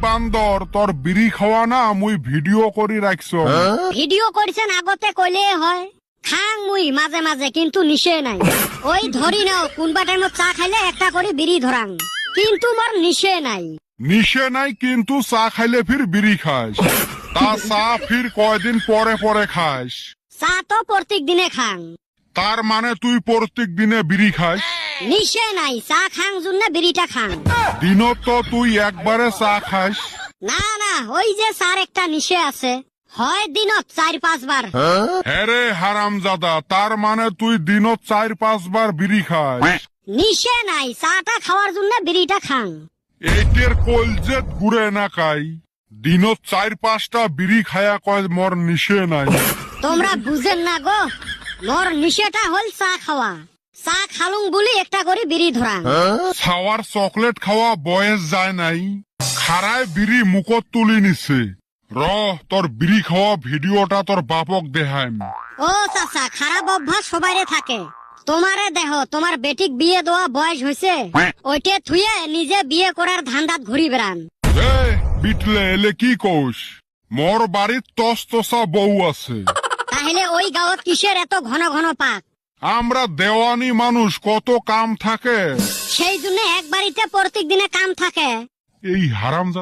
বান্দর তোর বিড়ি খাওয়া না মুই ভিডিও করি রাখছো। ভিডিও করছেন আগতে কইলে হয়। খাং মুই মাঝে মাঝে, কিন্তু নিশে নাই। ওই ধরি নাও কোনবা টাইমত চা খাইলে একটা করে বিড়ি ধরাং, কিন্তু মোর নিশে নাই। নিশে নাই কিন্তু চা খাইলে ফির বিড়ি খাস। তা চা ফির কয়দিন পরে পরে খাস? চা তো প্রত্যেক দিনে খাং। তার মানে তুই প্রত্যেক দিনে বিড়ি খাস? নিশে নাই, চা খাং জন্য বিড়িটা খাং। দিনত তো তুই একবারে চা খাস। না না, ওই যে চার একটা নিশে আছে, হয় দিনত 4-5 বার। হ্যারে হারামজাদা, তার মানে তুই দিনত 4-5 বার বিড়ি খাস? নিশে নাই, চাটা খাওয়ার জন্য বিড়িটা খাং। এইটের কলজেত ঘুরে না কাই, দিনত 4-5টা বিড়ি খায়া কয় মোর নিশে নাই। তোমরা বুঝেন না গো, মোর নিশেটা হল চা খাওয়া। চা খালুং বলি একটা করে বিড়ি ধরাং। খাওয়ার চকলেট খাওয়া বয়স যায় নাই, খারায় বিড়ি মুখত তুলি নিছে। র তোর বিড়ি খাওয়া ভিডিওটা তোর বাপক দেখাইম। ও চাচা, খারাপ অভ্যাস সবাইরে থাকে। তোমারে দেহ, তোমার বেটিক বিয়ে দেওয়া বয়স হয়েছে, ওইটে থুয়ে নিজে বিয়ে করার ধান্দাত ঘুরি বেড়ান। এ বিটলে এলে কি কৌস? মোর বাড়ির তসতসা বউ আছে। তাহলে ওই গাঁৱত কিসের এত ঘন ঘন পাক? আমরা দেওয়ানি মানুষ, কত কাম থাকে। সেই জন্য এক বাড়িতে প্রত্যেক দিনে কাম থাকে। এই হারামজাদা